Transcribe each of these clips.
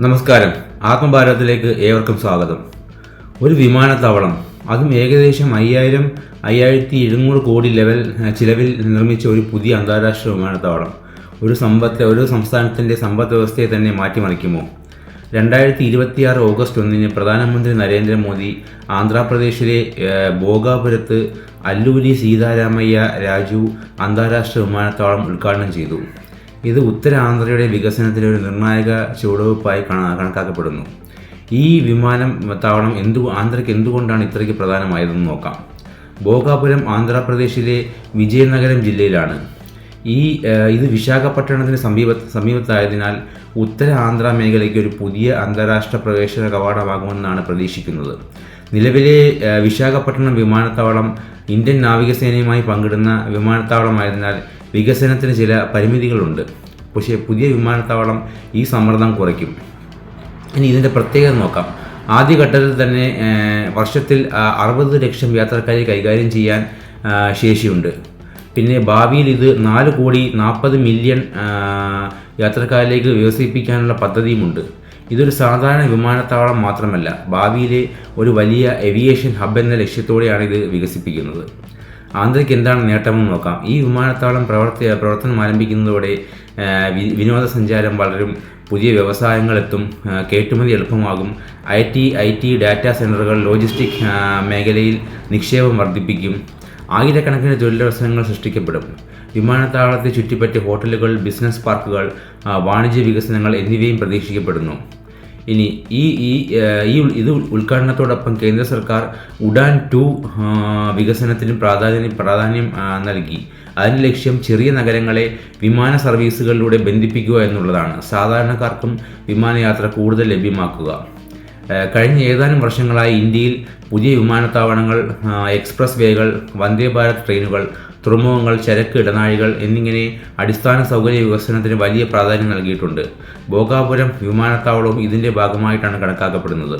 നമസ്കാരം. ആത്മഭാരതത്തിലേക്ക് ഏവർക്കും സ്വാഗതം. ഒരു വിമാനത്താവളം, അതും ഏകദേശം 5700 കോടി ചിലവിൽ നിർമ്മിച്ച ഒരു പുതിയ അന്താരാഷ്ട്ര വിമാനത്താവളം ഒരു സംസ്ഥാനത്തിൻ്റെ സമ്പദ് വ്യവസ്ഥയെ തന്നെ മാറ്റിമറിക്കുമോ? 2026 ഓഗസ്റ്റ് 1 പ്രധാനമന്ത്രി നരേന്ദ്രമോദി ആന്ധ്രാപ്രദേശിലെ ഭോഗാപുരത്ത് അല്ലൂരി സീതാരാമയ്യ രാജു അന്താരാഷ്ട്ര വിമാനത്താവളം ഉദ്ഘാടനം ചെയ്തു. ഇത് ഉത്തരാന്ധ്രയുടെ വികസനത്തിലെ ഒരു നിർണായക ചുവടുവയ്പായി കണക്കാക്കപ്പെടുന്നു. ഈ വിമാനത്താവളം ആന്ധ്രയ്ക്ക് എന്തുകൊണ്ടാണ് ഇത്രയ്ക്ക് പ്രധാനമായതെന്ന് നോക്കാം. ഭോഗാപുരം ആന്ധ്രാപ്രദേശിലെ വിജയനഗരം ജില്ലയിലാണ്. ഇത് വിശാഖപട്ടണത്തിന് സമീപത്തായതിനാൽ ഉത്തര ആന്ധ്ര മേഖലയ്ക്ക് ഒരു പുതിയ അന്താരാഷ്ട്ര പ്രവേശന കവാടമാകുമെന്നാണ് പ്രതീക്ഷിക്കുന്നത്. നിലവിലെ വിശാഖപട്ടണം വിമാനത്താവളം ഇന്ത്യൻ നാവികസേനയുമായി പങ്കിടുന്ന വിമാനത്താവളമായതിനാൽ വികസനത്തിന് ചില പരിമിതികളുണ്ട്. പക്ഷേ പുതിയ വിമാനത്താവളം ഈ സമ്മർദ്ദം കുറയ്ക്കും. ഇനി ഇതിൻ്റെ പ്രത്യേകത നോക്കാം. ആദ്യഘട്ടത്തിൽ തന്നെ വർഷത്തിൽ 60 ലക്ഷം യാത്രക്കാരെ കൈകാര്യം ചെയ്യാൻ ശേഷിയുണ്ട്. പിന്നെ ഭാവിയിൽ ഇത് 4.40 കോടി യാത്രക്കാരിലേക്ക് വികസിപ്പിക്കാനുള്ള പദ്ധതിയുമുണ്ട്. ഇതൊരു സാധാരണ വിമാനത്താവളം മാത്രമല്ല, ഭാവിയിലെ ഒരു വലിയ ഏവിയേഷൻ ഹബ് എന്ന ലക്ഷ്യത്തോടെയാണ് ഇത് വികസിപ്പിക്കുന്നത്. ആന്ധ്രയ്ക്ക് എന്താണ് നേട്ടമെന്ന് നോക്കാം. ഈ വിമാനത്താവളം പ്രവർത്തനം ആരംഭിക്കുന്നതോടെ വിനോദസഞ്ചാരം വളരും, പുതിയ വ്യവസായങ്ങളെത്തും, കയറ്റുമതി എളുപ്പമാകും, ഐ ടി ഡാറ്റാ സെൻ്ററുകൾ, ലോജിസ്റ്റിക് മേഖലയിൽ നിക്ഷേപം വർദ്ധിപ്പിക്കും, ആയിരക്കണക്കിന് തൊഴിലവസരങ്ങൾ സൃഷ്ടിക്കപ്പെടും. വിമാനത്താവളത്തെ ചുറ്റിപ്പറ്റി ഹോട്ടലുകൾ, ബിസിനസ് പാർക്കുകൾ, വാണിജ്യ വികസനങ്ങൾ എന്നിവയും പ്രതീക്ഷിക്കപ്പെടുന്നു. ഇനി ഇത് ഉദ്ഘാടനത്തോടൊപ്പം കേന്ദ്ര സർക്കാർ ഉഡാൻ 2 വികസനത്തിന് പ്രാധാന്യം നൽകി. അതിൻ്റെ ലക്ഷ്യം ചെറിയ നഗരങ്ങളെ വിമാന സർവീസുകളിലൂടെ ബന്ധിപ്പിക്കുക എന്നുള്ളതാണ്. സാധാരണക്കാർക്കും വിമാനയാത്ര കൂടുതൽ ലഭ്യമാക്കുക. കഴിഞ്ഞ ഏതാനും വർഷങ്ങളായി ഇന്ത്യയിൽ പുതിയ വിമാനത്താവളങ്ങൾ, എക്സ്പ്രസ് വേകൾ, വന്ദേ ഭാരത് ട്രെയിനുകൾ, തുറമുഖങ്ങൾ, ചരക്ക് ഇടനാഴികൾ എന്നിങ്ങനെ അടിസ്ഥാന സൗകര്യ വികസനത്തിന് വലിയ പ്രാധാന്യം നൽകിയിട്ടുണ്ട്. ഭോഗാപുരം വിമാനത്താവളവും ഇതിൻ്റെ ഭാഗമായിട്ടാണ് കണക്കാക്കപ്പെടുന്നത്.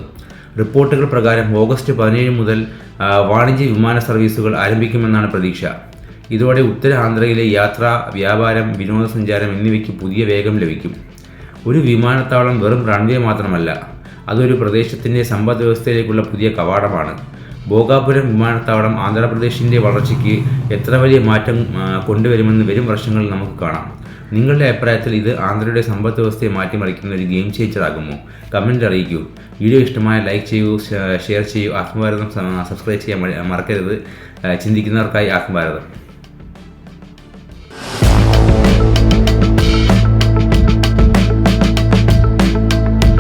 റിപ്പോർട്ടുകൾ പ്രകാരം ഓഗസ്റ്റ് 17 മുതൽ വാണിജ്യ വിമാന സർവീസുകൾ ആരംഭിക്കുമെന്നാണ് പ്രതീക്ഷ. ഇതോടെ ഉത്തര ആന്ധ്രയിലെ യാത്ര, വ്യാപാരം, വിനോദസഞ്ചാരം എന്നിവയ്ക്ക് പുതിയ വേഗം ലഭിക്കും. ഒരു വിമാനത്താവളം വെറും റൺവേ മാത്രമല്ല, അതൊരു പ്രദേശത്തിൻ്റെ സമ്പദ് വ്യവസ്ഥയിലേക്കുള്ള പുതിയ കവാടമാണ്. ഭോഗാപുരം വിമാനത്താവളം ആന്ധ്രാപ്രദേശിൻ്റെ വളർച്ചയ്ക്ക് എത്ര വലിയ മാറ്റം കൊണ്ടുവരുമെന്ന് വരും വർഷങ്ങളിൽ നമുക്ക് കാണാം. നിങ്ങളുടെ അഭിപ്രായത്തിൽ ഇത് ആന്ധ്രയുടെ സമ്പദ് വ്യവസ്ഥയെ മാറ്റിമറിക്കുന്ന ഒരു ഗെയിം ചേഞ്ചർ ആകുമോ? കമൻറ്റ് അറിയിക്കൂ. വീഡിയോ ഇഷ്ടമായ ലൈക്ക് ചെയ്യൂ, ഷെയർ ചെയ്യൂ. ആത്മഭാരതം സബ്സ്ക്രൈബ് ചെയ്യാൻ മറക്കരുത്. ചിന്തിക്കുന്നവർക്കായി ആത്മഭാരതം.